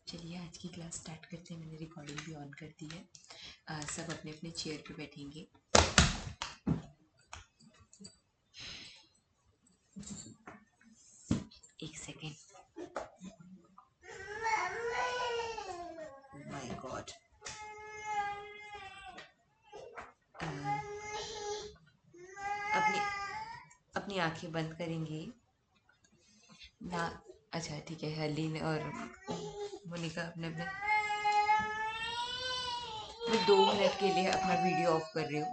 चलिए आज की क्लास स्टार्ट करते हैं। मैंने रिकॉर्डिंग भी ऑन कर दी है। सब अपने अपने चेयर पे बैठेंगे। एक सेकेंड। My God. अपनी अपनी आंखें बंद करेंगे ना। अच्छा ठीक है, हर्लीन और मोनिका अपने अपने। मैं 2 मिनट के लिए अपना वीडियो ऑफ कर रही हूँ।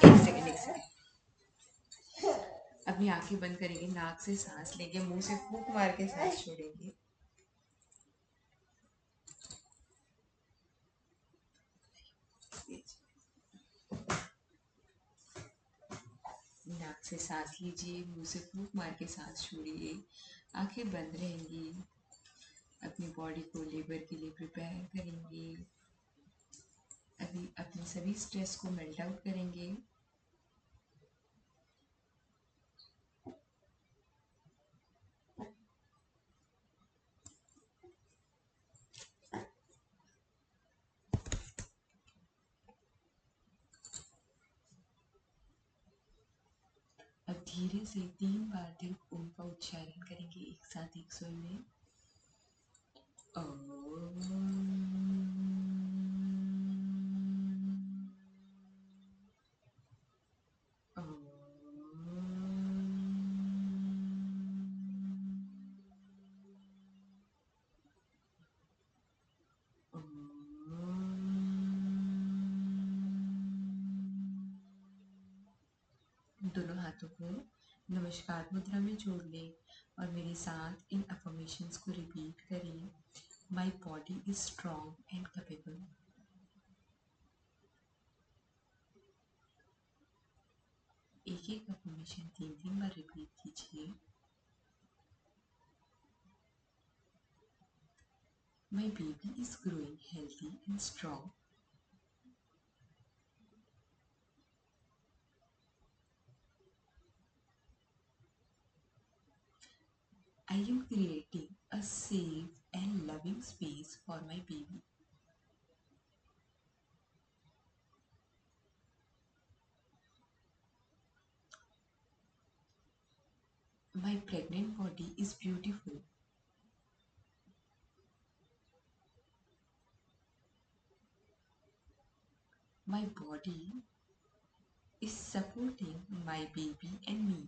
एक सेकेंड। अपनी आंखें बंद करेंगे, नाक से सांस लेंगे, मुंह से फूंक मार के सांस छोड़ेंगे। नाक से सांस लीजिए, मुंह से फूंक मार के सांस छोड़िए। आंखें बंद रहेंगी। अपनी बॉडी को लेबर के लिए प्रिपेयर करेंगे। अभी अपने सभी स्ट्रेस को मेल्ट आउट करेंगे। अब धीरे से 3 बार तक ओम का उच्चारण करेंगे एक साथ एक स्वर में। दोनों हाथों को नमस्कार मुद्रा में जोड़ लें और मेरे साथ इन अफर्मेशंस को रिपीट करिए। My body is strong and capable. एक एक अफर्मेशन 3 बार रिपीट कीजिए। My baby is growing healthy and strong. I am creating a safe and loving space for my baby. My pregnant body is beautiful. My body is supporting my baby and me.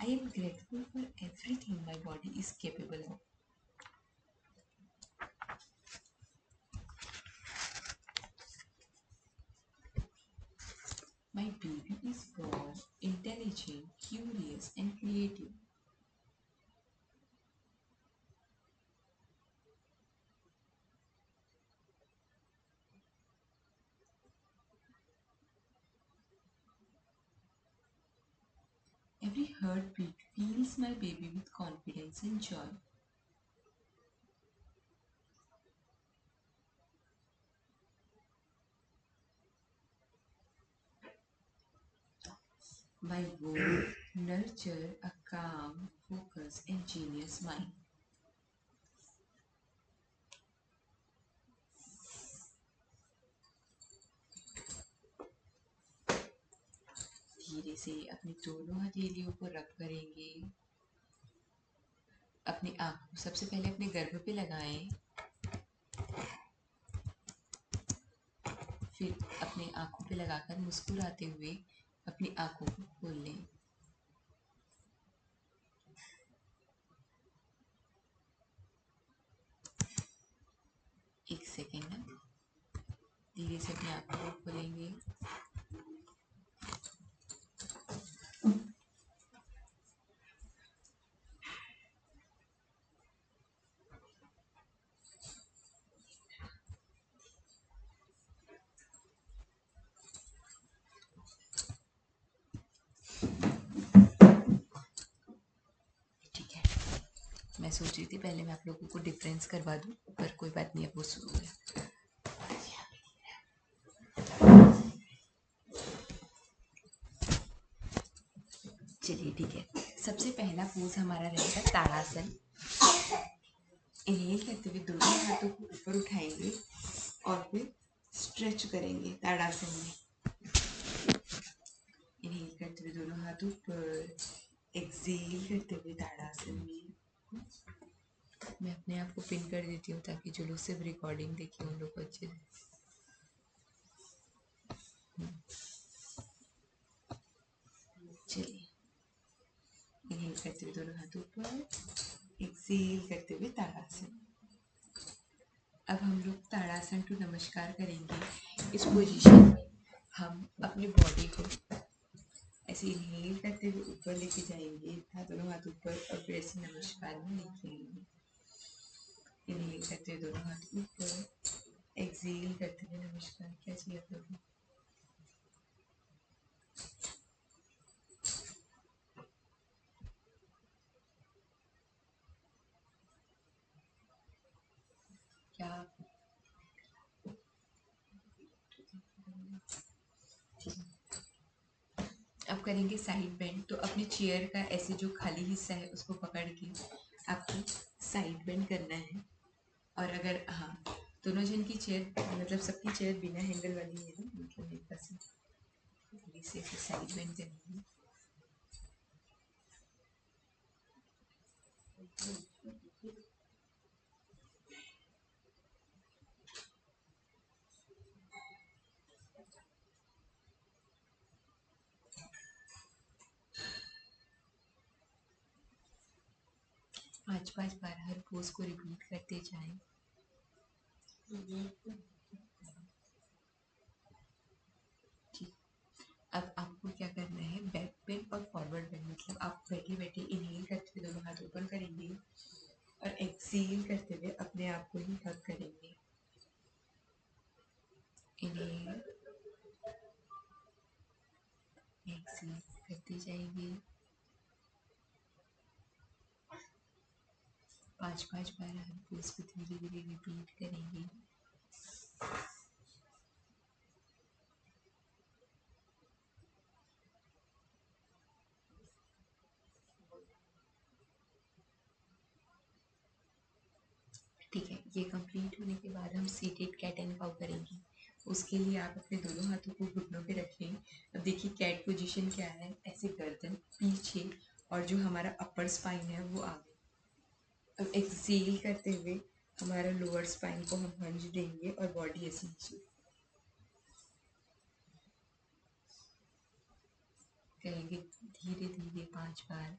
I am grateful for everything my body is capable of. My baby is born intelligent, curious, and creative. Every heartbeat fills my baby with confidence and joy. My womb nurture a calm, focused, and genius mind. धीरे से अपनी दोनों हथेलियों को रब करेंगे। अपनी आंखों सबसे पहले अपने गर्भ पे लगाएं, फिर अपने आंखों पे लगाकर मुस्कुराते हुए अपनी आंखों को खोल लें। एक सेकेंड, धीरे से अपनी आंखों को खोलेंगे। सोच रही थी पहले मैं आप लोगों को डिफरेंस करवा दूँ, पर कोई बात नहीं, अब वो शुरू हो गया। चलिए ठीक है, सबसे पहला पोज हमारा रहेगा ताड़ासन। इनहेल करते हुए दोनों हाथों को ऊपर उठाएंगे और फिर स्ट्रेच करेंगे ताड़ासन में। इनहेल करते हुए दोनों हाथ ऊपर, एक्सेल करते हुए ताड़ासन में। मैं अपने आप को पिन कर देती हूँ ताकि जो लोग सिर्फ रिकॉर्डिंग देखें उन लोग को अच्छे से। चलिए, इनहेल करते हुए दोनों हाथ ऊपर, एक्सेल करते हुए ताड़ासन। अब हम लोग ताड़ासन टू नमस्कार करेंगे। इस पोजीशन में हम अपनी बॉडी को ऐसे इनहेल करते हुए ऊपर लेके जाएंगे, दोनों हाथ ऊपर, और फिर ऐसे नमस्कार में लेके आएंगे। इनहेल करते हुए दोनों हाथ ऊपर, एक्सेल करते हुए नमस्कार। क्या चाहिए आप लोगों को? क्या अब करेंगे साइड बेंड। तो अपने चेयर का ऐसे जो खाली हिस्सा है उसको पकड़ के आपको साइड बेंड करना है। और अगर हाँ, दोनों जन की चेयर, मतलब सबकी चेयर बिना हैंडल वाली है ना, मतलब मेरे पास इसे साइड बेंड करनी है। पांच पांच बार हर पोज को रिपीट करते जाएं। ठीक, अब आपको क्या करना है, बैक बेंड और फॉरवर्ड बेंड। मतलब आप बैठे बैठे इनहेल करते हुए दोनों हाथ ऊपर करेंगे और एक्सेल करते हुए अपने आप को ही हग करेंगे। इनहेल, एक्सेल करते जाएंगे। पांच पांच बार हर पोज को धीरे धीरे रिपीट करेंगे। ठीक है, ये कंप्लीट होने के बाद हम सीटेड कैट एंड काउ करेंगे। उसके लिए आप अपने दोनों हाथों को घुटनों पे रखें। अब देखिए कैट पोजीशन क्या है, ऐसे गर्दन पीछे और जो हमारा अपर स्पाइन है वो आगे। अब एक्सेल करते हुए हमारा लोअर स्पाइन को हम हंज देंगे और बॉडी ऐसे नीचे करेंगे धीरे धीरे 5 बार।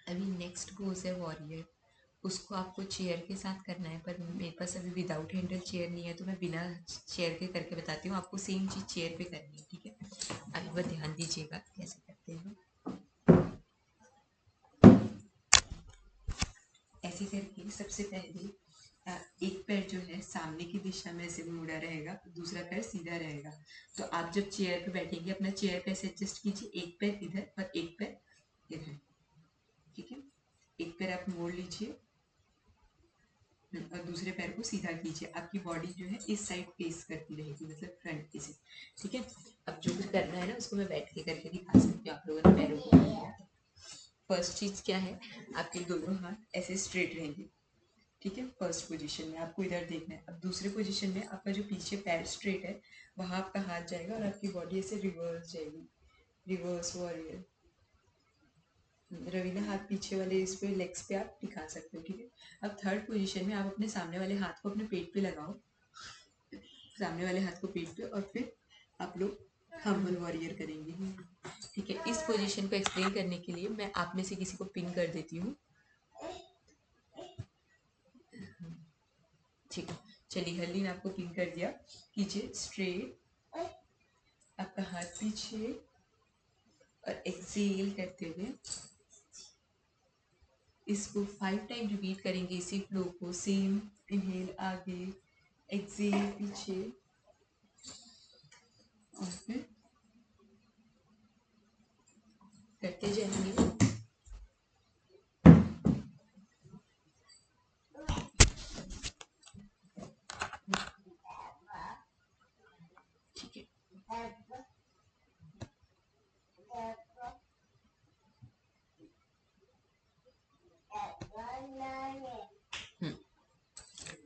अभी नेक्स्ट पोज है वॉरियर। उसको आपको चेयर के साथ करना है, पर मेरे पास अभी विदाउट हैंडल चेयर नहीं है, तो मैं बिना चेयर के करके बताती हूँ। आपको सेम चीज़ चेयर पे करनी है, ठीक है? अभी बस ध्यान दीजिएगा कैसे करते हैं। ऐसे करके सबसे पहले एक पैर जो है सामने की दिशा में ऐसे मुड़ा रहेगा, दूसरा पैर सीधा रहेगा। तो आप जब चेयर पे बैठेंगे अपना चेयर पे ऐसे एडजस्ट कीजिए, एक पैर इधर और एक पैर इधर, ठीक है? एक पैर आप मोड़ लीजिए और दूसरे पैर को सीधा कीजिए। आपकी बॉडी जो है इस साइड फेस करती रहेगी, मतलब फ्रंट की से, ठीक है? अब जो कुछ करना है ना उसको मैं बैठ के करके दिखा सकती हूँ आप लोगों ने पैरों को। फर्स्ट चीज क्या है, आपके दोनों हाथ ऐसे स्ट्रेट रहेंगे, ठीक है? फर्स्ट पोजीशन में आपको इधर देखना है। अब दूसरे पोजीशन में आपका जो पीछे पैर स्ट्रेट है वहां आपका हाथ जाएगा और आपकी बॉडी ऐसे रिवर्स जाएगी, रिवर्स वॉरियर। रवीना हाथ पीछे वाले इस पे लेग्स पे आप दिखा सकते हो, ठीक है? अब थर्ड पोजीशन में आप अपने सामने वाले हाथ को अपने पेट पे लगाओ, सामने वाले हाथ को पेट पे, और फिर आप लोग हम्बल वॉरियर करेंगे, ठीक है? इस पोजीशन को एक्सप्लेन करने के लिए मैं आप में से किसी को पिन कर देती हूँ, ठीक है? चलिए, हरलीन आपको पिन कर दिया। कीजिए स्ट्रेट, आपका हाथ पीछे और एक्सेल करते हुए इसको 5 टाइम रिपीट करेंगे इसी फ्लो को। सेम, इनहेल आगे, एक्सेल पीछे, और फिर करते जाएंगे। ठीक है,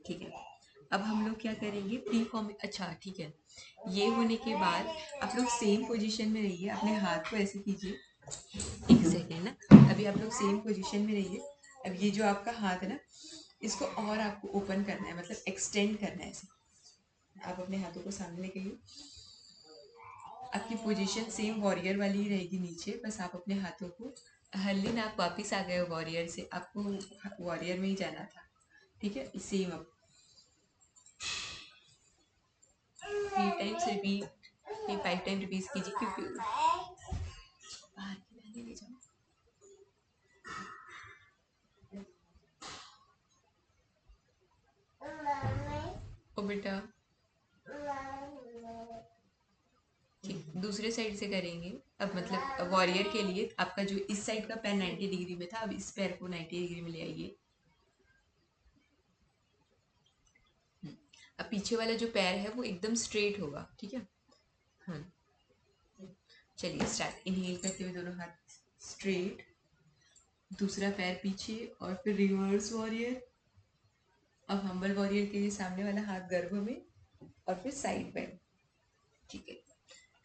ठीक है। अब हम लोग क्या करेंगे, प्री फॉर्म। अच्छा ठीक है, ये होने के बाद आप लोग सेम पोजीशन में रहिए, अपने हाथ को ऐसे कीजिए। एक सेकेंड ना, अभी आप लोग सेम पोजीशन में रहिए। अब ये जो आपका हाथ है ना, इसको और आपको ओपन करना है, मतलब एक्सटेंड करना है ऐसे। आप अपने हाथों को सामने लेके आइए। आपकी पोजीशन सेम वॉरियर वाली ही रहेगी नीचे, बस आप अपने हाथों को, हर्लिन आप वापस आ गए हो वॉरियर से, आपको वॉरियर में ही जाना था। ठीक है, सेम अब 3 टाइम्स रिपीट, ये 5 टाइम रिपीट कीजिए, क्योंकि बाहर खिलाने ले जाओ। ओ बेटा, ठीक, दूसरे साइड से करेंगे। अब मतलब वॉरियर के लिए आपका जो इस साइड का पैर 90 डिग्री में था, अब इस पैर को 90 डिग्री में ले आइए। अब पीछे वाला जो पैर है वो एकदम स्ट्रेट होगा, ठीक है। हाँ, चलिए स्टार्ट। इनहेल करते हुए दोनों हाथ स्ट्रेट, दूसरा पैर पीछे, और फिर रिवर्स वॉरियर। अब हम्बल वॉरियर के लिए सामने वाला हाथ गर्भ में, और फिर साइड बेंड। ठीक है,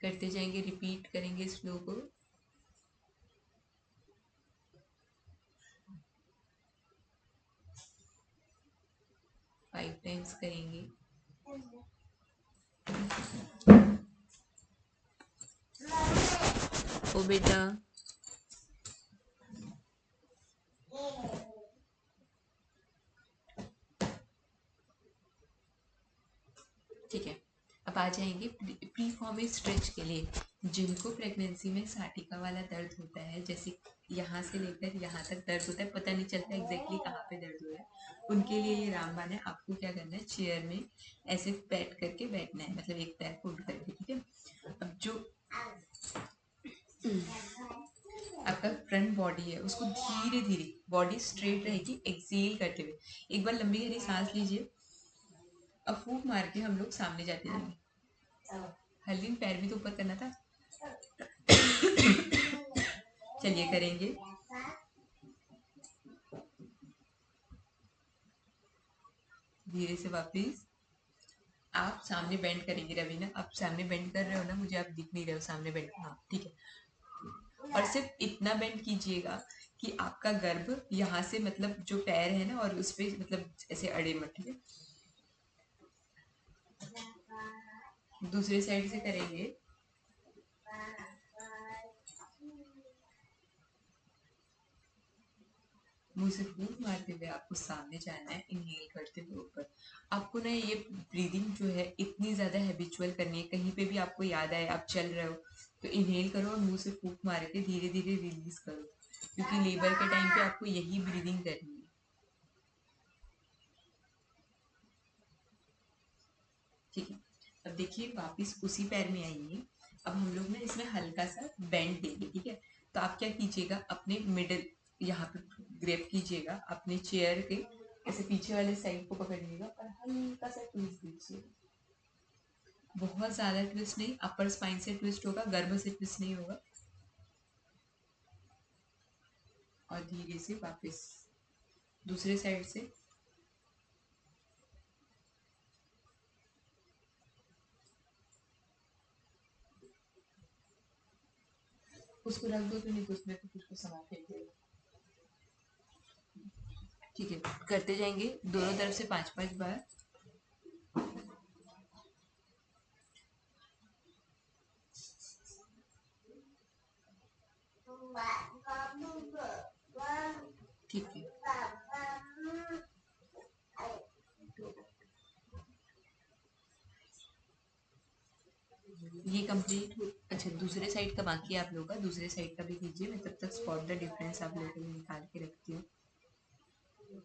करते जाएंगे, रिपीट करेंगे इस फ्लो को। फाइव टाइम्स करेंगे। ओ बेटा, ठीक है। अब आ जाएंगे प्री फॉर्मल स्ट्रेच के लिए। जिनको प्रेगनेंसी में साटिका वाला दर्द होता है, जैसे यहाँ से लेकर यहाँ तक दर्द होता है, पता नहीं चलता एग्जैक्टली कहाँ पे दर्द हो रहा है, उनके लिए ये रामबाण है। आपको क्या करना है, चेयर में ऐसे बैठ करके बैठना है, मतलब एक पैर फोल्ड करके, ठीक है। अब जो आपका फ्रंट बॉडी है, उसको धीरे धीरे, बॉडी स्ट्रेट रहेगी, एक्सेल करते हुए एक बार लंबी गहरी सांस लीजिए। अब फूंक मार के हम लोग सामने जाते जाएंगे। हल्दी पैर भी तो ऊपर करना था। चलिए करेंगे। धीरे से वापस आप सामने बेंड करेंगे। रवीना, आप सामने बेंड कर रहे हो ना, मुझे आप दिख नहीं रहे हो सामने बेंड। हाँ ठीक है, और सिर्फ इतना बेंड कीजिएगा कि आपका गर्भ यहाँ से, मतलब जो पैर है ना, और उस पे मतलब ऐसे अड़े मत, ठीक है। दूसरे साइड से करेंगे। मुंह से फूंक मारते हुए आपको सामने जाना है, इनहेल करते हुए ऊपर। आपको ना ये ब्रीदिंग जो है इतनी ज़्यादा हैबिचुअल करनी है, कहीं पे भी आपको याद आए आप चल रहे हो तो इनहेल करो और मुंह से फूंक मार के धीरे धीरे रिलीज करो, क्योंकि लेबर के टाइम पे आपको यही ब्रीदिंग करनी है। ठीक है, अब देखिए वापिस उसी पैर में आइए। अब हम लोग ना इसमें हल्का सा बेंड देंगे, ठीक है। तो आप क्या कीजिएगा, अपने मिडिल यहाँ पे ग्रेप कीजिएगा, अपने चेयर के ऐसे पीछे वाले साइड को पकड़िएगा और हल्का सा ट्विस्ट दीजिए। बहुत ज्यादा ट्विस्ट नहीं, अपर स्पाइन से ट्विस्ट होगा, गर्भ से ट्विस्ट नहीं होगा। और धीरे से वापस दूसरे साइड से। उसको रख दो, तो नहीं तो उसमें कुछ को समा फेंक देगा। ठीक है, करते जाएंगे दोनों तरफ से 5-5 बार। ठीक है, ये कंप्लीट हो। अच्छा, दूसरे साइड का बाकी है आप लोगों का, दूसरे साइड का भी कीजिए। मैं तब तक स्पॉट द डिफरेंस आप लोगों के लिए निकाल के रखती हूँ। ठीक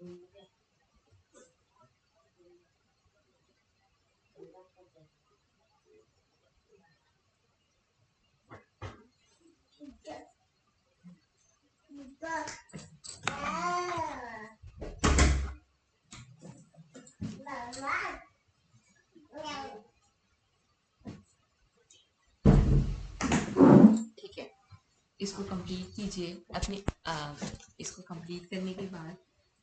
है, इसको कंप्लीट कीजिए अपने इसको कंप्लीट करने के बाद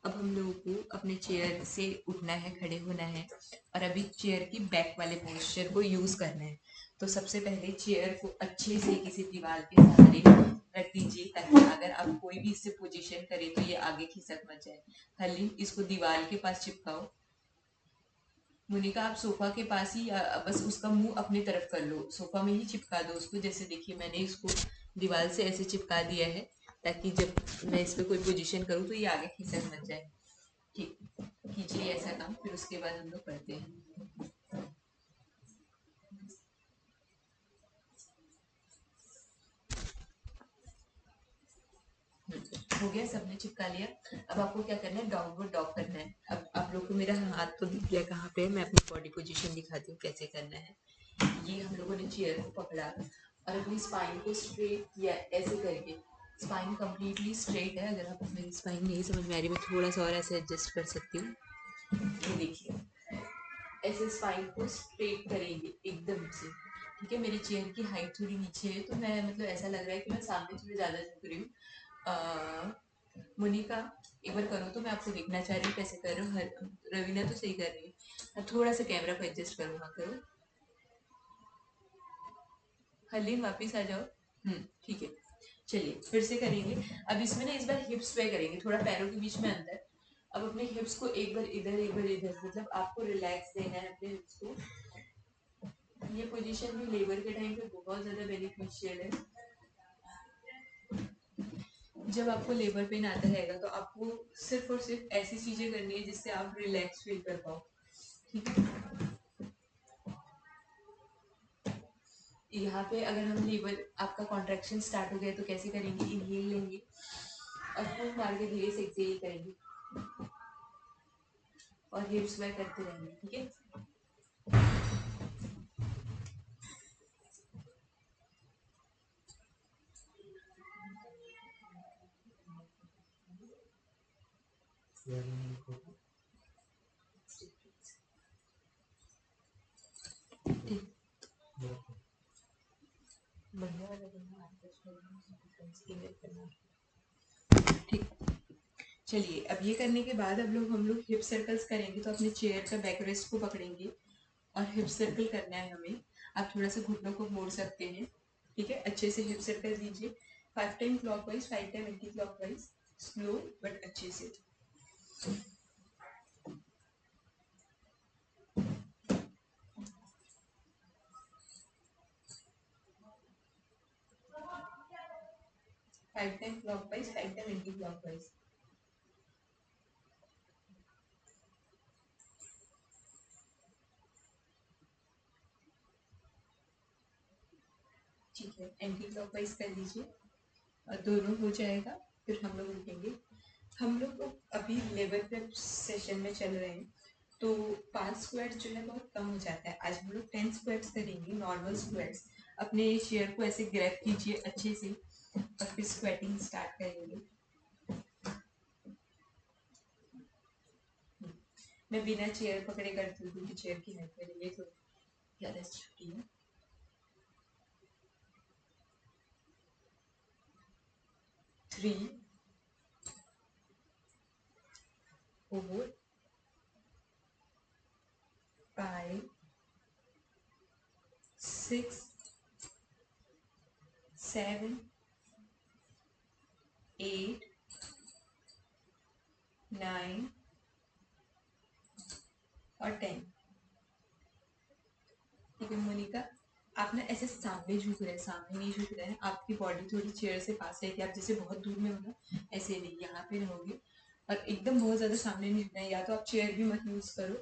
अब हम लोगों को अपने चेयर से उठना है, खड़े होना है और अभी चेयर की बैक वाले पोस्चर को यूज करना है। तो सबसे पहले चेयर को अच्छे से किसी दीवार के सहारे रख दीजिए ताकि अगर आप कोई भी इससे पोजीशन करे तो ये आगे खिसक मत जाए। हलीम, इसको दीवार के पास चिपकाओ। मोनिका, आप सोफा के पास ही बस उसका मुंह अपनी तरफ कर लो, सोफा में ही चिपका दो उसको। जैसे देखिए मैंने इसको दीवार से ऐसे चिपका दिया है ताकि जब मैं इस पर कोई पोजीशन करूँ तो ये आगे खिसक मत जाए। ठीक, कीजिए ऐसा काम, फिर उसके बाद हम लोग करते हैं। हो गया, सबने चिपका लिया। अब आपको क्या करना है, डाउनवर्ड डॉग करना है। अब आप लोग को मेरा हाथ तो दिख गया कहाँ पे है, मैं अपनी बॉडी पोजीशन दिखाती हूँ कैसे करना है। ये हम लोगों ने चेयर को पकड़ा और अपनी स्पाइन को स्ट्रेट किया ऐसे करके। स्पाइन कंप्लीटली स्ट्रेट है। अगर आप मेरी स्पाइन नहीं समझ में आ रही, मैं थोड़ा सा और ऐसे एडजस्ट कर सकती हूँ। ये देखिए, ऐसे स्पाइन को स्ट्रेट करेंगे एकदम से। ठीक है, मेरी चेयर की हाइट थोड़ी नीचे है तो मैं मतलब ऐसा लग रहा है कि मैं सामने थोड़ी ज़्यादा झुक रही हूँ। मोनिका, एक बार करो तो, मैं आपको देखना चाह रही हूँ कैसे कर रहे हो। रवीना तो सही कर रही है, थोड़ा सा कैमरा को एडजस्ट करो। हाँ करो। हलीम, वापिस आ जाओ। ठीक है, चलिए फिर से करेंगे। अब इसमें ना इस बार हिप्स पे करेंगे, थोड़ा पैरों के बीच में अंतर। अब अपने हिप्स को एक बार इधर एक बार इधर, मतलब आपको रिलैक्स देना है अपने हिप्स को। ये पोजीशन भी लेबर के टाइम पे बहुत ज़्यादा बेनिफिशियल है। जब आपको लेबर पेन आता रहेगा तो आपको सिर्फ और सिर्फ ऐसी चीज़ें करनी है जिससे आप रिलैक्स फील कर पाओ। ठीक है, यहाँ पे अगर हम लेबर, आपका कॉन्ट्रैक्शन स्टार्ट हो गया तो कैसे करेंगे, इनहेल लेंगे और फूंक मार के धीरे से एक्सहेल करेंगे और हिप्स बैक करते रहेंगे। ठीक है, ठीक, बढ़िया वाला ठीक। चलिए, अब ये करने के बाद अब लोग हम लोग हिप सर्कल्स करेंगे। तो अपने चेयर का बैक रेस्ट को पकड़ेंगे और हिप सर्कल करना है हमें। आप थोड़ा सा घुटनों को मोड़ सकते हैं। ठीक है, अच्छे से हिप सर्कल दीजिए। 5 time clockwise, 5 time anti clockwise, slow but अच्छे से। Five time clockwise, 5 time anti clockwise. ठीक है, एंटी क्लॉकवाइज कर लीजिए और दोनों हो जाएगा फिर हम लोग रुकेंगे। हम लोग अभी लेवल पे सेशन में चल रहे हैं तो 5 स्क्वाट्स जो है बहुत कम हो जाता है। आज हम लोग 10 स्क्वाट्स करेंगे, नॉर्मल स्क्वाट्स। अपने चेयर को ऐसे ग्रैब कीजिए अच्छे से और फिर स्क्वाटिंग स्टार्ट करेंगे। मैं बिना चेयर पकड़े करती हूँ क्योंकि चेयर की हेल्प मेरे लिए तो ज़्यादा छोटी है। 3, 4, 5, 6, 7, 8, 9 और 10। ठीक है मोनिका, आप ना ऐसे सामने झुक रहे हैं, सामने नहीं झुक रहे हैं। आपकी बॉडी थोड़ी चेयर से पास है कि आप जैसे बहुत दूर में हो ना, ऐसे नहीं, यहाँ पे रहोगे और एकदम बहुत ज्यादा सामने नहीं झुकना है। या तो आप चेयर भी मत यूज करो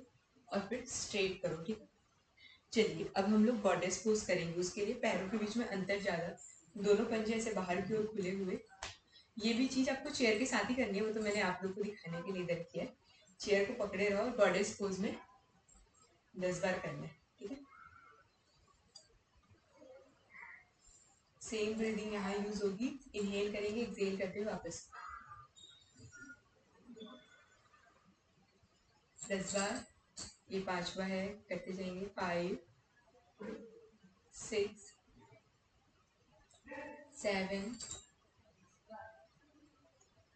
और फिर स्ट्रेट करो। ठीक है, चलिए अब हम लोग गॉडेस पोज करेंगे। उसके लिए पैरों के बीच में अंतर ज्यादा, दोनों पंजे ऐसे बाहर की ओर खुले हुए, ये भी चीज आपको चेयर के साथ ही करनी है, वो तो मैंने आप लोग को दिखाने के लिए इधर किया है। चेयर को पकड़े रहो और गॉडेस पोज में 10 बार करना है, ठीक है। सेम ब्रीदिंग यहाँ यूज होगी। इनहेल करेंगे, एक्सहेल करते हुए वापस 10 बार। ये 5वां है, करते जाएंगे 5, 6, 7,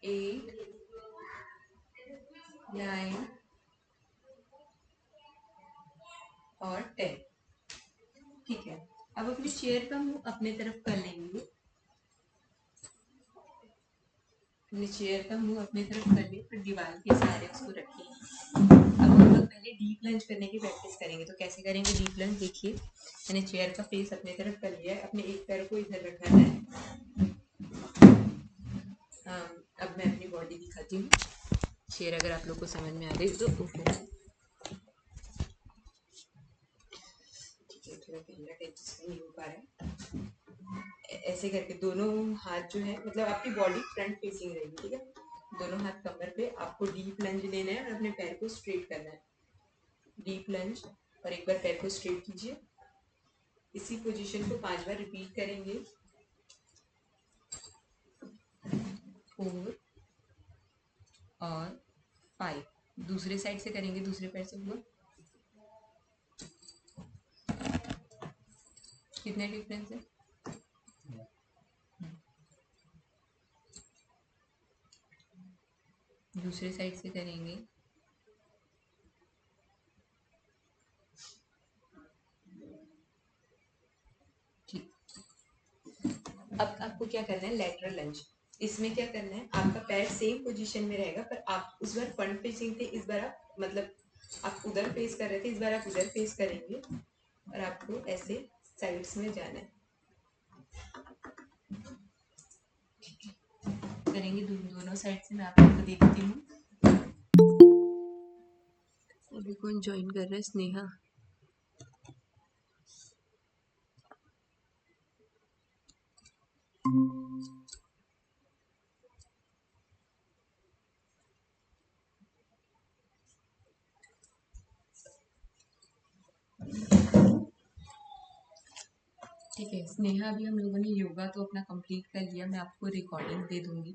8, 9 और 10। ठीक है, अब अपनी चेयर का मुंह अपने तरफ कर लेंगे। अपने चेयर का मुंह अपने तरफ कर ले, फिर दीवार के सहारे उसको रखिए। अब हम लोग पहले डीप लंज करने की प्रैक्टिस करेंगे। तो कैसे करेंगे डीप लंज, देखिए मैंने चेयर का फेस अपने तरफ कर लिया है, अपने एक पैर को इधर रखना है। अब मैं अपनी बॉडी दिखाती हूँ। चेयर अगर आप लोग को समझ में आ गई तो थोड़ा कैमरा एडजस्ट नहीं हो पा रहा है। ऐसे करके दोनों हाथ जो है, मतलब आपकी बॉडी फ्रंट फेसिंग रहेगी, ठीक है। दोनों हाथ कमर पे, आपको डीप लंज लेना है और अपने पैर को स्ट्रेट करना है। डीप लंज और एक बार पैर को स्ट्रेट कीजिए। इसी पोजीशन को 5 बार रिपीट करेंगे। 4 और 5। दूसरे साइड से करेंगे, दूसरे पैर से हुआ। कितने डिफरेंस है? दूसरे साइड से करेंगे। ठीक, अब आपको क्या करना है, लेटरल लंज। इसमें क्या करना है, आपका पैर सेम पोजीशन में रहेगा, पर आप उस बार फ्रंट फेसिंग थे, इस बार आप मतलब आप उधर फेस कर रहे थे, इस बार आप उधर फेस करेंगे और आपको ऐसे साइड्स में जाना है। करेंगे दोनों साइड से, मैं आपको देखती हूँ। अभी कौन ज्वाइन कर रहा है? स्नेहा। ठीक है स्नेहा, अभी हम लोगों ने योगा तो अपना कंप्लीट कर लिया, मैं आपको रिकॉर्डिंग दे दूंगी।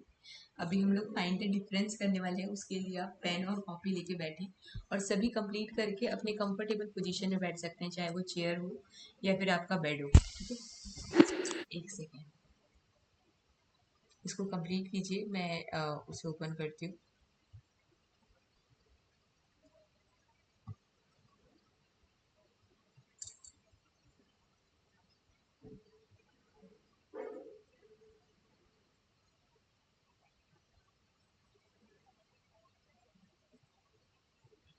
अभी हम लोग फाइंड द डिफरेंस करने वाले हैं, उसके लिए आप पेन और कॉपी लेके बैठे और सभी कंप्लीट करके अपने कंफर्टेबल पोजीशन में बैठ सकते हैं, चाहे वो चेयर हो या फिर आपका बेड हो, ठीक है। एक सेकेंड, इसको कंप्लीट कीजिए, मैं उसे ओपन करती हूँ।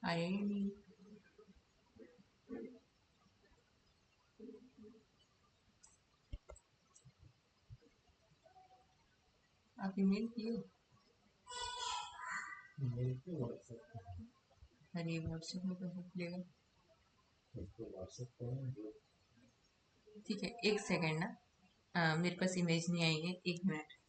आया ही नहीं। आप ईमेल किए? अरे व्हाट्सएप में कैसे खुलेगा? ठीक है, एक सेकेंड ना, मेरे पास इमेज नहीं आई है, 1 मिनट।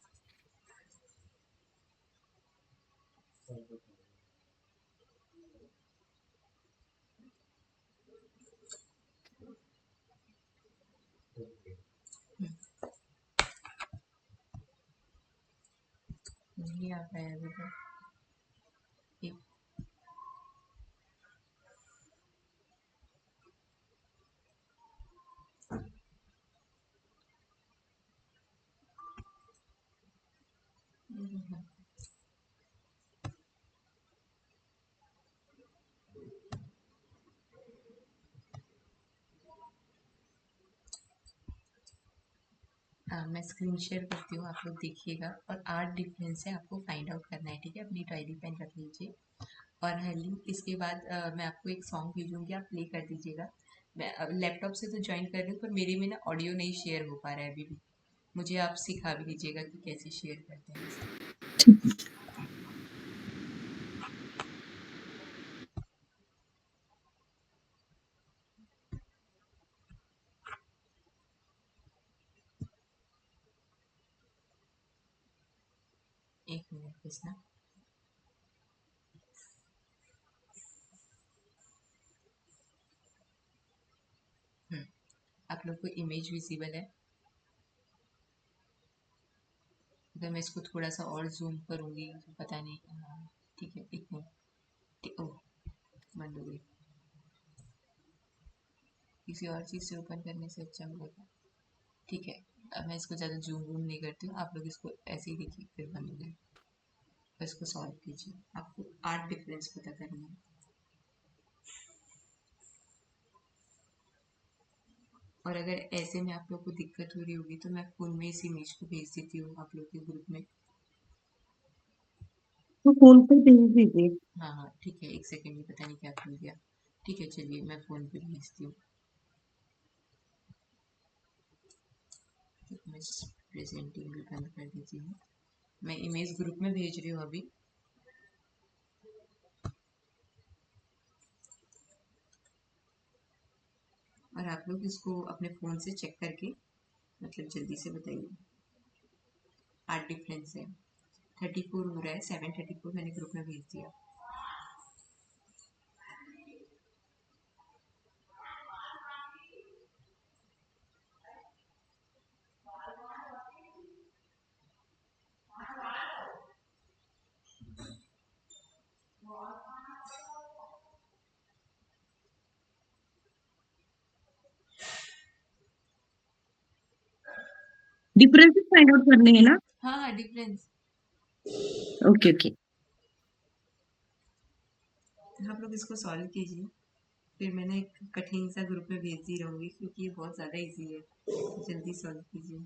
नहीं आ पाया अभी तक। एक मैं स्क्रीन शेयर करती हूँ, आप लोग देखिएगा। और 8 डिफरेंस है, आपको फाइंड आउट करना है, ठीक है। अपनी डायरी पेन रख लीजिए और हली इसके बाद मैं आपको एक सॉन्ग भेजूंगी, आप प्ले कर दीजिएगा। मैं लैपटॉप से तो ज्वाइन कर रही हूँ, पर मेरे में ना ऑडियो नहीं शेयर हो पा रहा है अभी भी। मुझे आप सिखा भी दीजिएगा कि कैसे शेयर करते हैं। एक मिनट बस ना। हम्म, आप लोग को इमेज विजिबल है? अगर मैं इसको थोड़ा सा और जूम करूंगी तो पता नहीं। हाँ, ठीक है, एक मिनट। ओह, बंद हो गई। किसी और चीज़ से ओपन करने से अच्छा होगा। ठीक है, अब मैं इसको ज़्यादा जूम वूम नहीं करती हूँ, आप लोग इसको ऐसे ही देखिए, फिर बंद हो गए। और इसको सॉल्व कीजिए, आपको 8 डिफरेंस पता करना है। और अगर ऐसे में आप लोग को दिक्कत हो रही होगी तो मैं फ़ोन में इस इमेज को भेज देती हूँ आप लोग के ग्रुप में। तो फोन पे भेज दीजिए। हाँ हाँ ठीक है, एक सेकेंड में पता नहीं क्या खुल गया। ठीक है चलिए, मैं फ़ोन पे भेजती हूँ। मैं प्रेजेंटिंग भी बंद कर देती हूँ। मैं इमेज ग्रुप में भेज रही हूँ अभी। और आप लोग इसको अपने फ़ोन से चेक करके मतलब जल्दी से बताइए। 8 डिफरेंस है, 34 हो रहा है, 734 मैंने ग्रुप में भेज दिया। डिफरेंसेस फाइंड आउट करने हैं ना? हाँ हाँ डिफरेंस। Okay okay. आप लोग इसको सॉल्व कीजिए, फिर मैंने एक कठिन सा ग्रुप में भेज दी रहूँगी क्योंकि ये बहुत ज़्यादा इजी है। जल्दी सॉल्व कीजिए।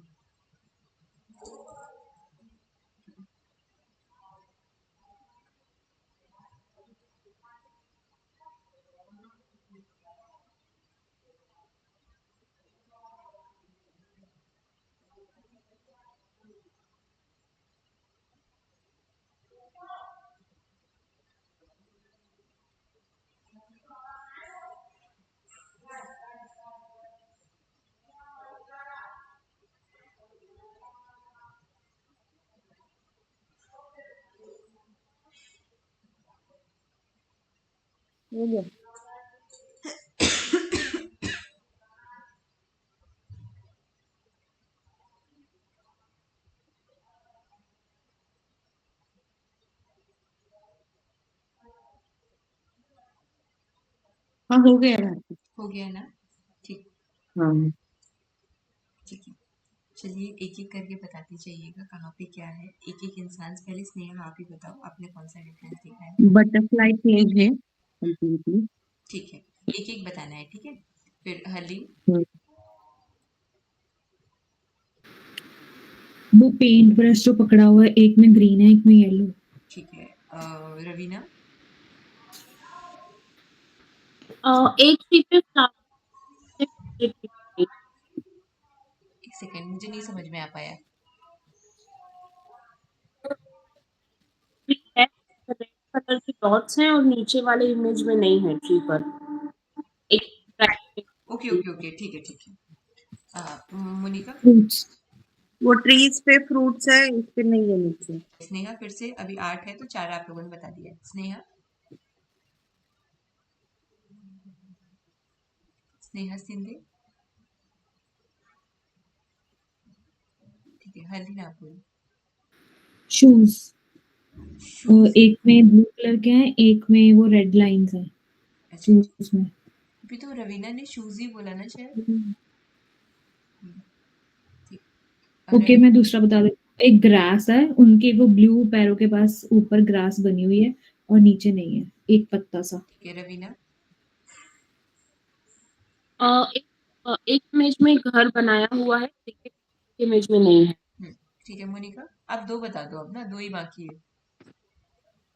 हो गया। हाँ हो गया राखी। हो गया ना? ठीक। हाँ ठीक है, चलिए एक एक करके बताते जाइएगा कहाँ पे क्या है। एक एक इंसान से। पहले स्नेहा आप ही बताओ, आपने कौन सा डिफरेंस देखा है? बटरफ्लाई पेज है कंप्लीटली। ठीक है, एक एक बताना है, ठीक है। फिर हली। वो पेंट ब्रश जो पकड़ा हुआ है, एक में ग्रीन है एक में येलो। ठीक है, रवीना। एक शीट पे फ्लावर एक सेकेंड, मुझे नहीं समझ में आ पाया। है, रेड कलर की डॉट्स हैं और नीचे वाले इमेज में नहीं है ट्री पर। एक ओके ओके ओके, ठीक है ठीक है। मोनिका। फ्रूट्स। वो ट्रीज पे फ्रूट्स है, इस पे नहीं है नीचे। स्नेहा फिर से, अभी 8 है तो 4 आप लोगों ने बता दिया। स्नेहा। स्नेहा सिंधे। ठीक है, हल्दी ना बोलो। शूज। शूज। एक में ब्लू कलर के हैं, एक में वो रेड लाइंस हैं अच्छा अच्छा। शूज में। अभी तो रवीना ने शूज ही बोला ना शायद। ठीक। ओके रवि। मैं दूसरा बता देती हूँ। एक ग्रास है, उनके वो ब्लू पैरों के पास ऊपर ग्रास बनी हुई है और नीचे नहीं है, एक पत्ता सा। ठीक है, रवीना। एक एक इमेज में घर बनाया हुआ है, एक इमेज में नहीं है। ठीक है मोनिका। आप 2 बता दो, अब ना 2 ही बाकी है।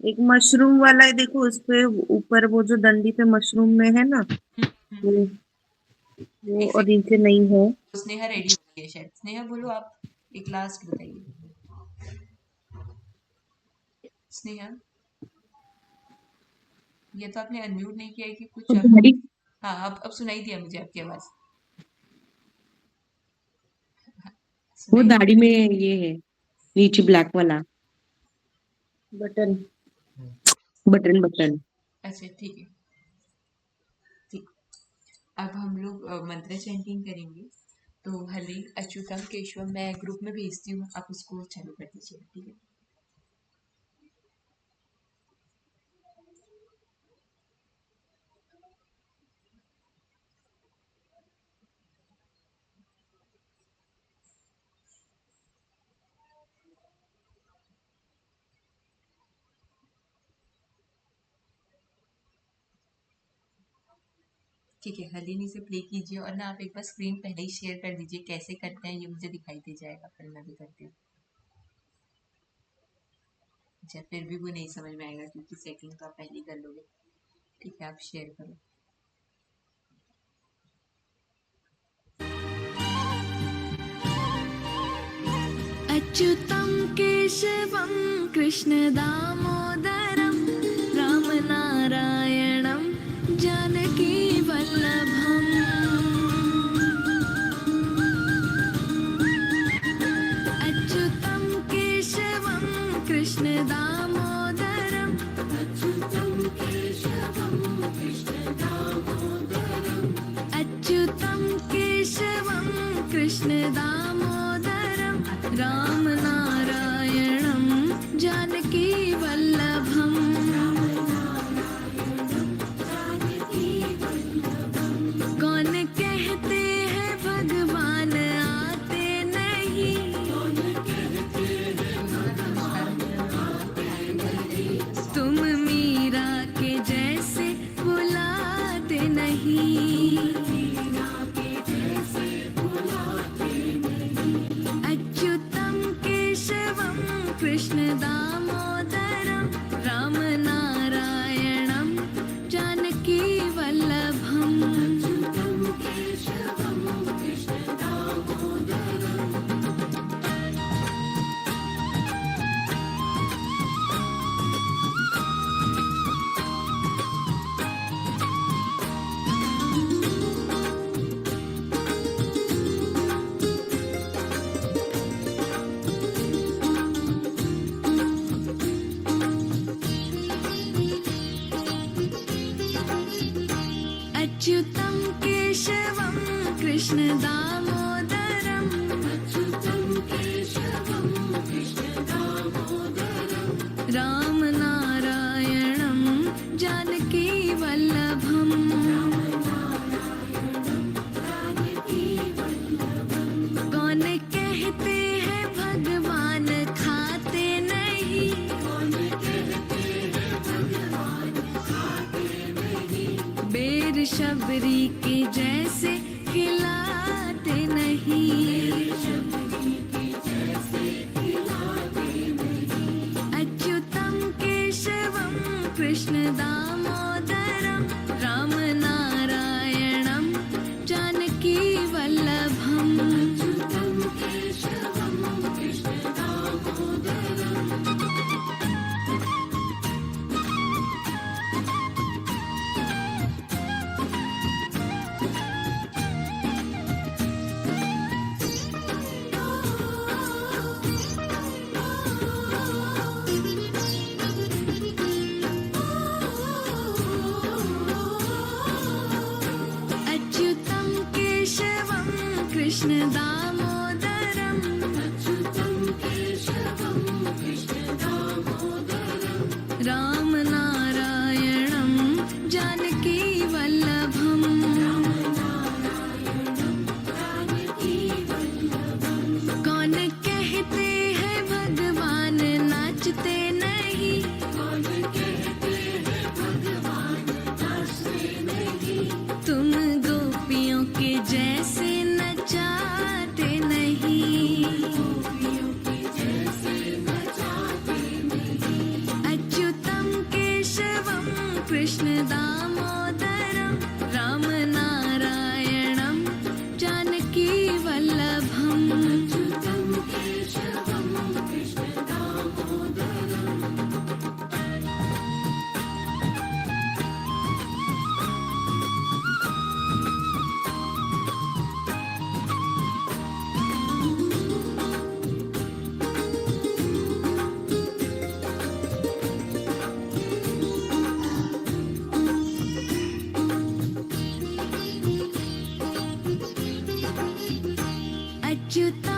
एक मशरूम वाला है, देखो उस पे ऊपर वो जो डंडी पे मशरूम में है ना, हम्म, वो वो एक और सेकंड। नीचे नहीं है। स्नेहा रेडी हो गई है शायद। स्नेहा बोलो आप, एक लास्ट बताइए। स्नेहा, ये तो आपने अनम्यूट नहीं किया है कि वो कुछ दाढ़ी हाँ अब सुनाई दिया मुझे आपकी आवाज। वो सुनाई। दाढ़ी में ये है, नीचे ब्लैक वाला। बटन बटन बटन अच्छा ठीक है, ठीक। अब हम लोग मंत्र चैंटिंग करेंगे। तो हले अच्युतम केशवम मैं ग्रुप में भेजती हूँ, आप उसको चालू कर दीजिए, ठीक है। ठीक है, हलीनी से प्ले कीजिए और ना आप एक बार स्क्रीन पहले ही शेयर कर दीजिए, कैसे करते हैं ये मुझे दिखाई दे जाएगा, फिर मैं भी करती हूँ। अच्छा, फिर भी वो नहीं समझ में आएगा क्योंकि सेटिंग तो आप पहले ही कर लोगे। ठीक है, आप शेयर करो। अच्युतं केशवं कृष्णदामोदरं रामनारायणं जानकीवल्लभम् अच्युतं केशवं कृष्णदामोदरम् अच्युतं केशवं कृष्णदामोदरं रामनारायणं जानकीवल्लभम् कौन कहते हैं भगवान आते नहीं, तुम मीरा के जैसे बुलाते नहीं। अच्युतं केशवं कृष्णदामोदरं रामनारायणं जानकीवल्लभम् अच्युतं केशवं कृष्णदामोदरं रामनारायणं जानकीवल्लभम् कौन कहते हैं भगवान खाते नहीं, बेर शबरी के जैसे खिलाते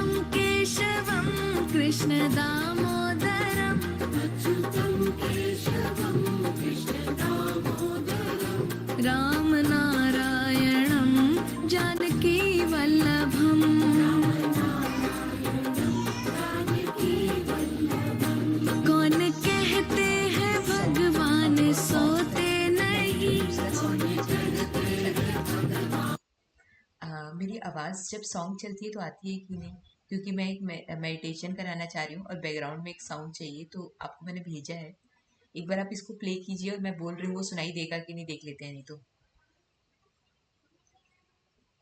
अच्युतं केशवं कृष्ण दामोदरम् राम नारायणं जानकी वल्लभम् कौन कहते हैं भगवान सोते नहीं। मेरी आवाज़ जब सॉन्ग चलती है तो आती है कि नहीं, क्योंकि मैं एक मेडिटेशन कराना चाह रही हूँ और बैकग्राउंड में एक साउंड चाहिए, तो आपको मैंने भेजा है। एक बार आप इसको प्ले कीजिए और मैं बोल रही हूँ वो सुनाई देगा कि नहीं, देख लेते हैं। नहीं तो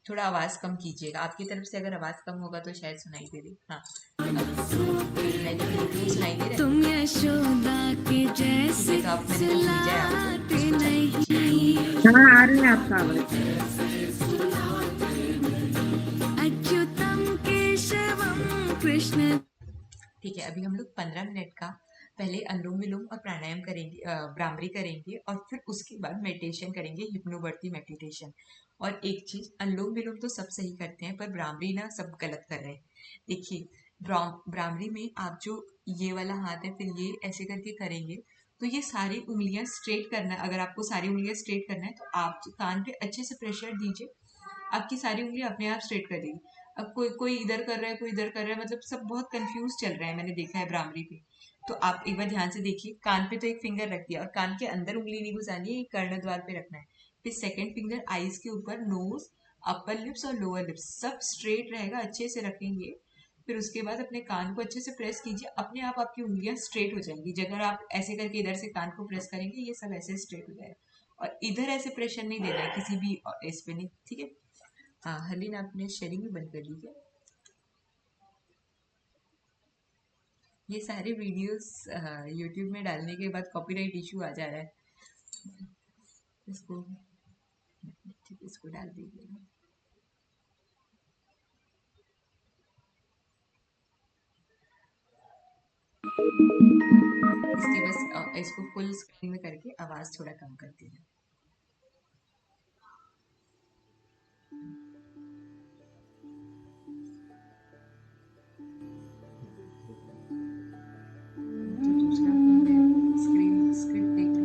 थोड़ा आवाज़ कम कीजिएगा, आपकी तरफ से अगर आवाज़ कम होगा तो शायद सुनाई दे दे। हाँ, मैं जो बोल रही हूँ सुनाई दे रहा है? तुम यशोदा के जैसे तो आप मैंने जो भेजा है आपको सुलाते उसको चालू नहीं। हाँ आ रही है आपका आवाज। अच्युतं केशवं कृष्ण। ठीक है, अभी हम लोग 15 मिनट का पहले अनुलोम विलोम और प्राणायाम करेंगे, भ्रामरी करेंगे, और फिर उसके बाद मेडिटेशन करेंगे, हिप्नोबर्ती मेडिटेशन। और एक चीज, अनुलोम विलोम तो सब सही करते हैं पर भ्रामरी ना सब गलत कर रहे हैं। देखिए, भ्रामरी में आप जो ये वाला हाथ है फिर ये ऐसे करके करेंगे, तो ये सारी उंगलियां स्ट्रेट करना है। अगर आपको सारी उंगलियां स्ट्रेट करना है तो आप कान पे अच्छे से प्रेशर दीजिए, आपकी सारी उंगली अपने आप स्ट्रेट कर देगी। अब कोई कोई इधर कर रहा है, कोई इधर कर रहा है, मतलब सब बहुत कंफ्यूज चल रहा है, मैंने देखा है भ्रामरी पे। तो आप एक बार ध्यान से देखिए, कान पे तो एक फिंगर रख दिया और कान के अंदर उंगली नहीं घुसानी है, कर्ण द्वार पे रखना है। फिर सेकंड फिंगर आईज के ऊपर, नोज, अपर लिप्स और लोअर लिप्स सब स्ट्रेट रहेगा, अच्छे से रखेंगे। फिर उसके बाद अपने कान को अच्छे से प्रेस कीजिए, अपने आप आपकी उंगलियां स्ट्रेट हो जाएंगी। अगर आप ऐसे करके इधर से कान को प्रेस करेंगे, ये सब ऐसे स्ट्रेट हो जाएगा। और इधर ऐसे प्रेशर नहीं देना है किसी भी इस पे नहीं, ठीक है। हाँ, हर्लीन आपने शेयरिंग भी बंद कर दी क्या? ये सारे वीडियोस यूट्यूब में डालने के बाद कॉपीराइट इशू आ जा रहा है, इसको ठीक, इसको डाल दीजिए। इसके बस इसको फुल स्क्रीन में करके आवाज थोड़ा कम कर दीजिए। जो दूसरा फोन है स्क्रीन स्क्रिप्ट देख लो।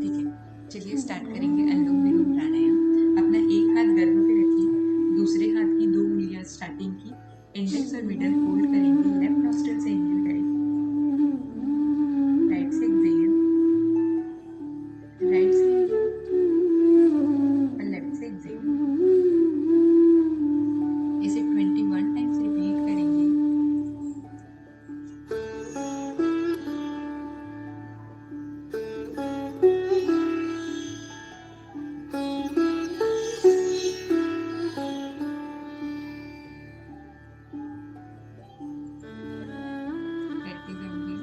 ठीक है, चलिए स्टार्ट करेंगे अनुलोम विलोम प्राणायाम। अपना एक हाथ गर्भ पे रखिए, दूसरे हाथ की दो उंगलियां स्टार्टिंग की इंडेक्स और मिडल होल्ड करेंगे, लेफ्ट नॉस्ट्रल से इनहेल करेंगे, राइट से एक्सहेल, राइट से और लेफ्ट से एक्सहेल। इसे 21 टाइम्स रिपीट करेंगे। करते जाएंगे।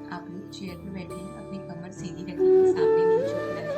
आप लोग चेयर पे बैठे हैं, अपनी कमर सीधी रखेंगे, सामने नहीं झुकना है।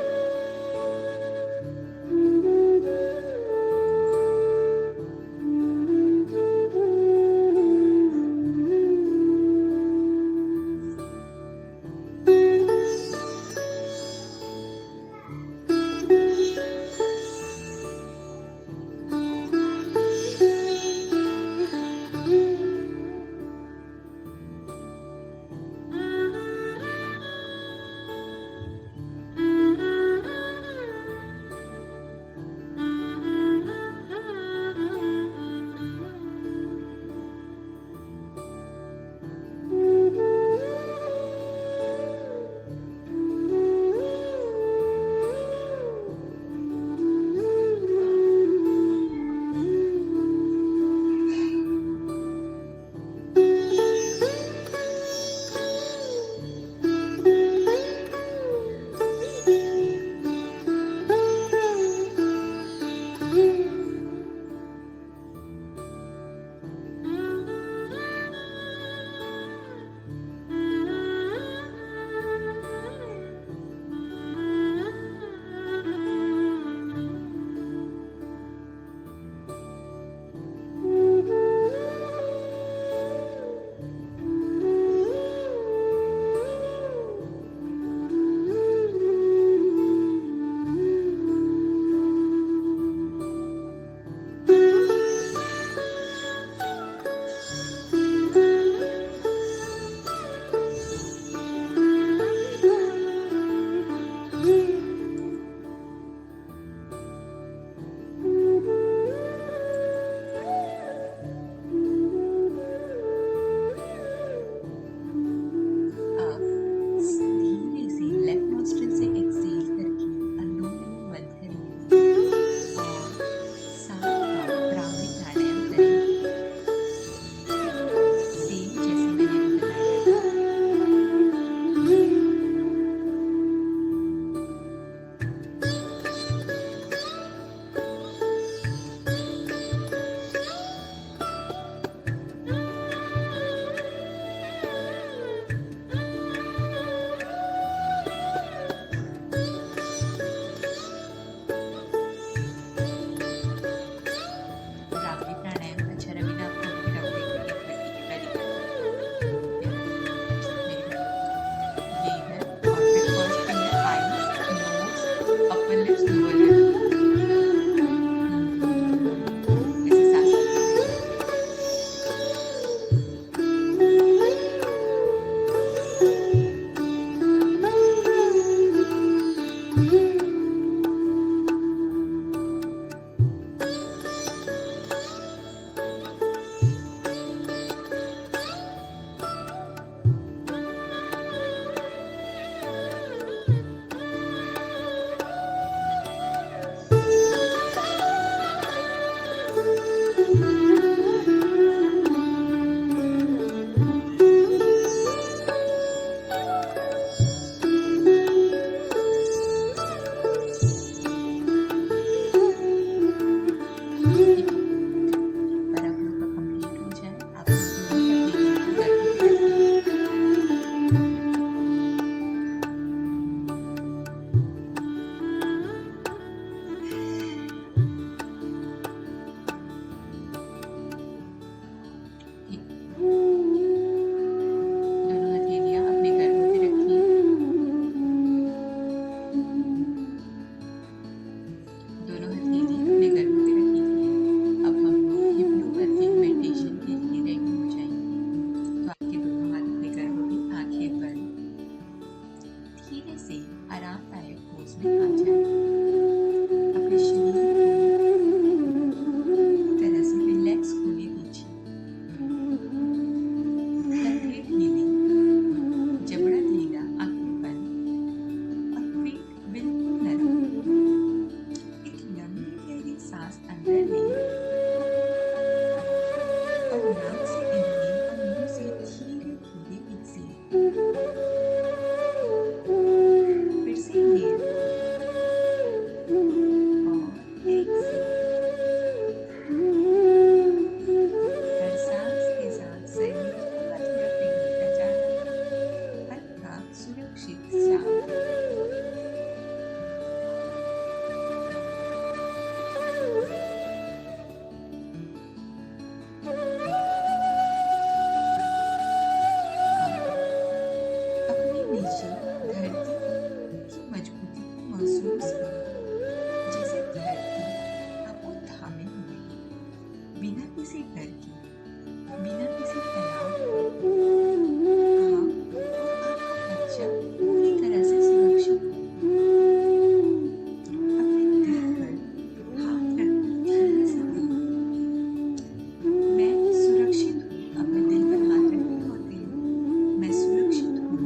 open lips and go ahead. ऐसे सांस लेते पर आप लोग का कंप्लीट हो जाए आप लोग दोनों का breathing को रखेंगे। दोनों हथेलियां अपने गर्दन पे रखिए। दोनों हथेली अपने गर्दन पे रखेंगे। अब हम लोग हिप्नोबर्थिंग मेडिटेशन के लिए रेडी हो जाएंगे। तो आपके दोनों हाथ अपने गर्दन पे, आंखें बंद, धीरे से आरामदायक पोज में आ जाए। अपने शरीर को पूरी तरह से रिलैक्स होने दीजिए। कंधे ढीले, जबड़ा ढीला, आंखें बंद और पेट बिल्कुल नरम। एक लंबी गहरी सांस अंदर लें और नाक से इनहेल और मुंह से धीरे धीरे एक्सहेल। फिर से इनहेल और एक्सहेल। हर सांस के साथ शरीर थोड़ा थोड़ा पिघलता जा रहा है, हल्का, सुरक्षित, शांत। अपने नीचे धरती की मजबूती को महसूस करें, जैसे धरती आपको थामे हुए है, बिना किसी डर के, बिना किसी तनाव के। आप और आपका बच्चा पूरी तरह से सुरक्षित है। अपने दिल पर हाथ रखकर धीरे से कहें, मैं सुरक्षित हूँ। अपने दिल पर हाथ रखने और कहें, मैं सुरक्षित हूँ,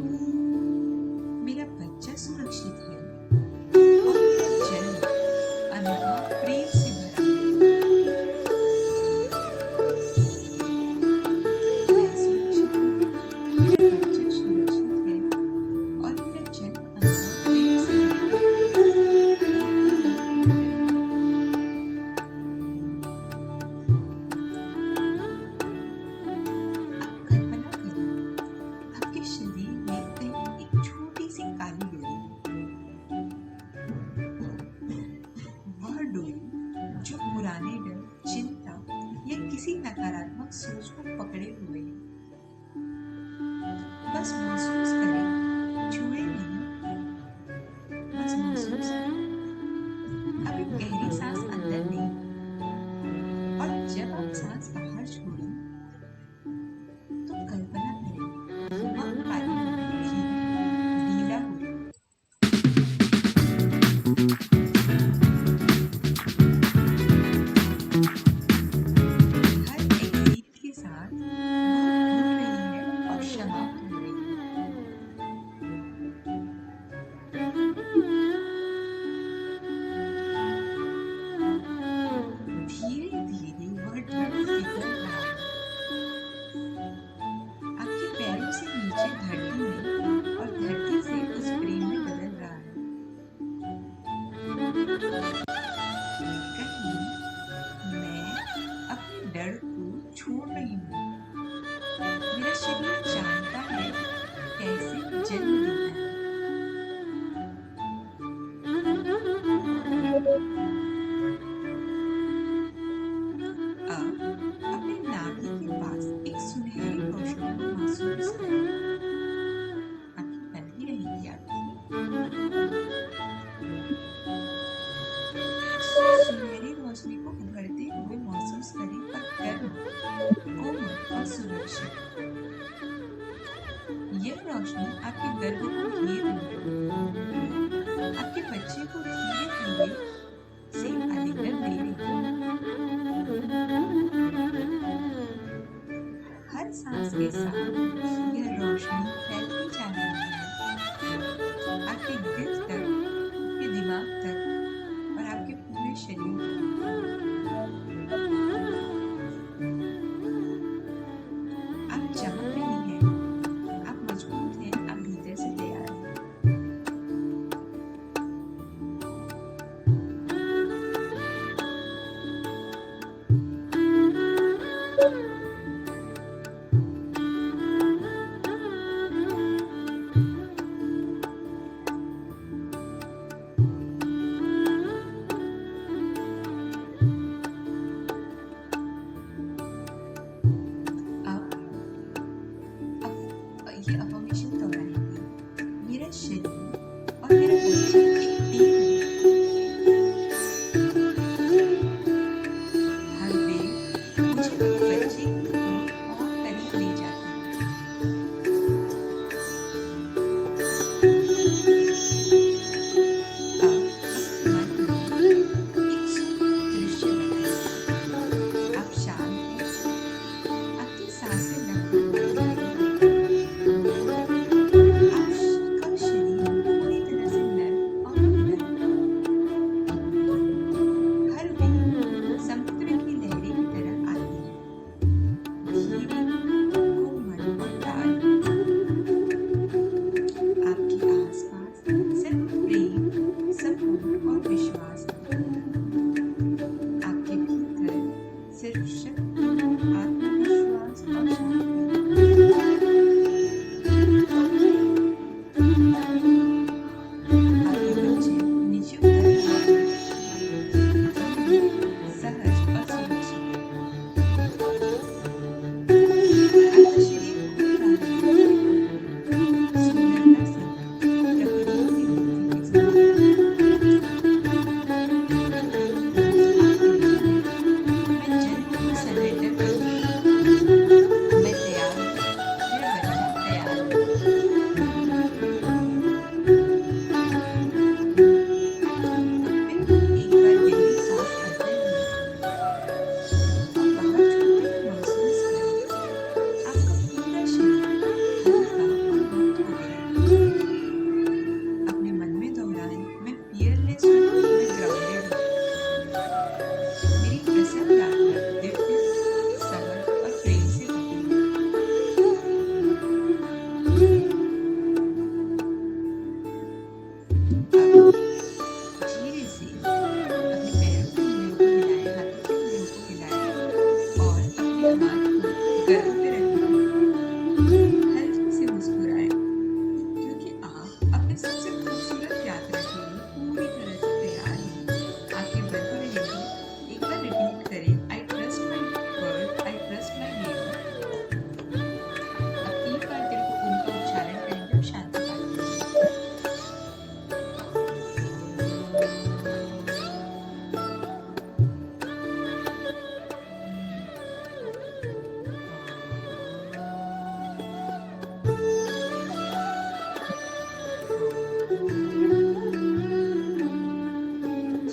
मेरा बच्चा सुरक्षित है और मेरा जन्म अनुभव प्रेम से भरा है। मैं सुरक्षित हूँ, मेरा बच्चा सुरक्षित है और मेरा जन्म अनुभव प्रेम से भरा है। आप कल्पना करें, आपके शरीर में कहीं एक छोटी सी काली डोरी है। वह डोरी जो पुराने डर, चिंता या किसी नकारात्मक सोच को पकड़े हुए है। बस महसूस करें, छुए नहीं, बस महसूस करें। अब एक गहरी सांस अंदर लें और जब आप सांस बाहर छोड़ें तो कल्पना करें, वह काली डोरी ढीला हो रही है। हर एक्सहेल के साथ वह खुल रही है और समाप्त हो रही है। धीरे धीरे वह ढेर पिघल रहा है। आपके पैरों से नीचे धरती में और धरती से उस प्रेम में बदल रहा है। कहीं मैं अपने डर को छोड़ रही हूँ। मेरा शरीर जानता है कैसे जन्म लेना है। अब अपने नाभि के पास एक सुनहरी रोशनी को महसूस करें। आंखें बंद ही रहेंगी आपकी।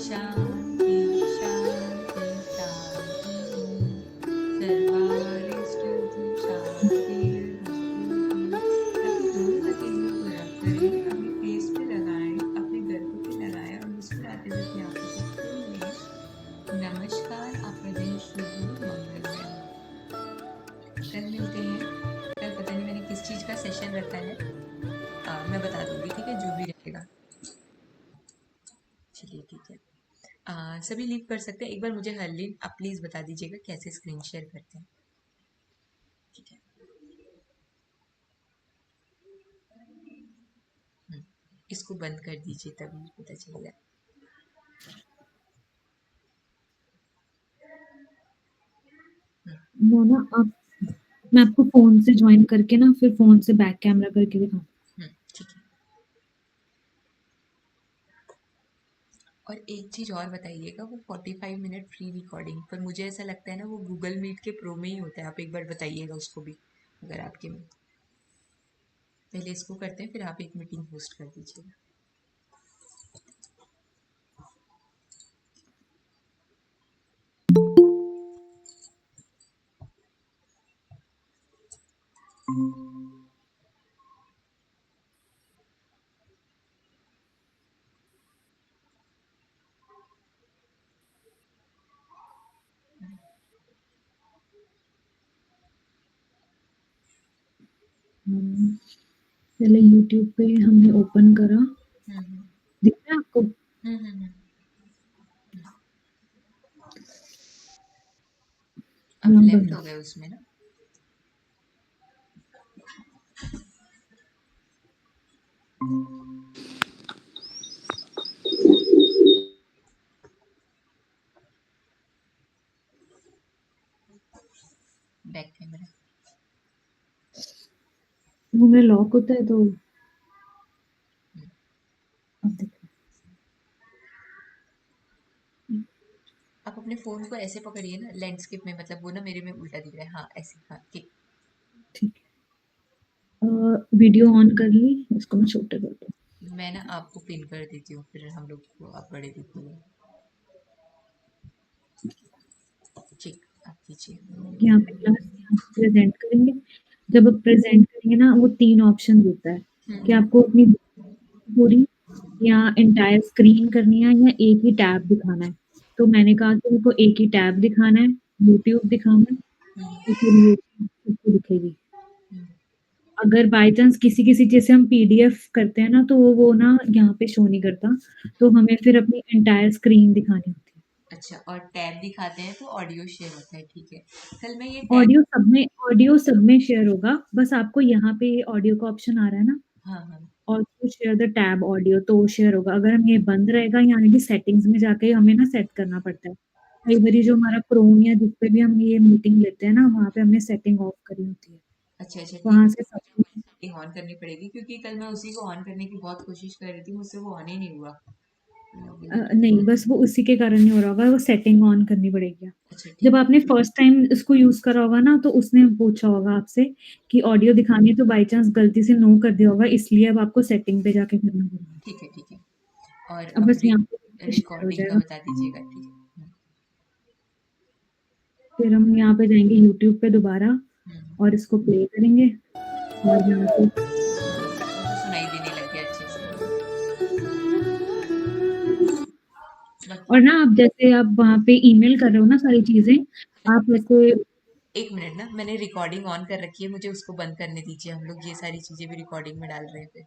शांति शांति शांति ओम सर्वारिष्टु शांति अभी दोनों हथेलियों को रब करें, अपने फेस पे लगाएं, अपने गर्दन पे लगाएं और मुस्कुराते हुए अपनी आंखों को खोलें। नमस्कार, आपका दिन शुभ हो, मंगलमय हो। कल मिलते हैं। कल पता नहीं मैंने किस चीज़ का सेशन रखा है, मैं बता दूंगी, ठीक है, जो भी रहेगा। चलिए ठीक है। सभी लीव कर सकते हैं। एक बार मुझे हरलीन आप प्लीज़ बता दीजिएगा कैसे स्क्रीन शेयर करते हैं, ठीक है। इसको बंद कर दीजिए तभी पता चलेगा। वो ना आप मैं आपको फोन से ज्वाइन करके ना फिर फोन से बैक कैमरा करके दिखाऊं। ठीक है। और एक चीज़ और बताइएगा, वो 45 मिनट फ्री रिकॉर्डिंग पर मुझे ऐसा लगता है ना वो गूगल मीट के प्रो में ही होता है। आप एक बार बताइएगा उसको भी, अगर आपके में। पहले इसको करते हैं, फिर आप एक मीटिंग होस्ट कर दीजिएगा। पहले यूट्यूब पे हमने ओपन करा, दिख रहा है आपको? अब हाँ, लेफ्ट बंद। हो गए उसमें ना। बैक कैमरा वो मेरा लॉक होता है तो अब दिख रहा है। आप अपने फ़ोन को ऐसे पकड़िए ना लैंडस्केप में, मतलब वो ना मेरे में उल्टा दिख रहा है। हाँ ऐसे, हाँ ठीक। ठीक है। वीडियो ऑन कर ली, इसको मैं छोटे कर दूँ। मैं ना आपको पिन कर देती हूँ, फिर हम लोग को आप बड़े दिखोगे। ठीक, आप कीजिए। यहाँ पे क्लास प्रेजेंट करेंगे। जब आप प्रेजेंट करेंगे ना वो 3 ऑप्शन देता है कि आपको अपनी पूरी या एंटायर स्क्रीन करनी है या एक ही टैब दिखाना है। तो मैंने कहा कि मेरे को एक ही टैब दिखाना है, यूट्यूब दिखाना है, तो फिर ये इसको दिखेगी। अगर बाय चांस किसी-किसी जैसे हम पीडीएफ करते हैं ना तो वो ना यहाँ पे शो नहीं करता, तो हमें फिर अपनी एंटायर स्क्रीन दिखानी होती है। अच्छा, और टैब दिखाते हैं तो ऑडियो शेयर होता है, ठीक है। कल मैं ये ऑडियो सब में शेयर होगा, बस आपको यहाँ पे ऑडियो का ऑप्शन आ रहा है ना, हाँ हाँ also share the tab audio तो शेयर होगा। अगर हम ये बंद रहेगा यानी कि सेटिंग्स में जाके हमें ना सेट करना पड़ता है। कई बारी जो हमारा क्रोम या जिस पे भी हम ये मीटिंग लेते हैं ना, वहाँ पे हमने सेटिंग ऑफ करी होती है। अच्छा ठीक वहाँ है, से सब मुझे वही सेटिंग ऑन करनी पड़ेगी क्योंकि कल मैं उसी को ऑन करने की बहुत कोशिश कर रही थी, मुझसे वो ऑन ही नहीं हुआ। नहीं, बस वो उसी के कारण नहीं हो रहा होगा, वो सेटिंग ऑन करनी पड़ेगी। अच्छा जब ठीक है। आपने फर्स्ट टाइम इसको यूज़ करा होगा ना, तो उसने पूछा होगा आपसे कि ऑडियो दिखानी है, तो बाय चांस गलती से नो कर दिया होगा, इसलिए अब आपको सेटिंग पे जाके करना पड़ेगा। ठीक है। और अब बस अपने यहाँ पे शेयर हो रिकॉर्डिंग का जाएगा। बता दीजिएगा, ठीक है। फिर हम यहाँ पे जाएँगे यूट्यूब पे दोबारा और इसको प्ले करेंगे और यहाँ पे तो सुनाई देने लग गया अच्छे से। और ना आप जैसे आप वहाँ पे ईमेल कर रहे हो ना सारी चीज़ें, आप ऐसे एक मिनट ना, मैंने रिकॉर्डिंग ऑन कर रखी है, मुझे उसको बंद करने दीजिए। हम लोग ये सारी चीज़ें भी रिकॉर्डिंग में डाल रहे हैं फिर।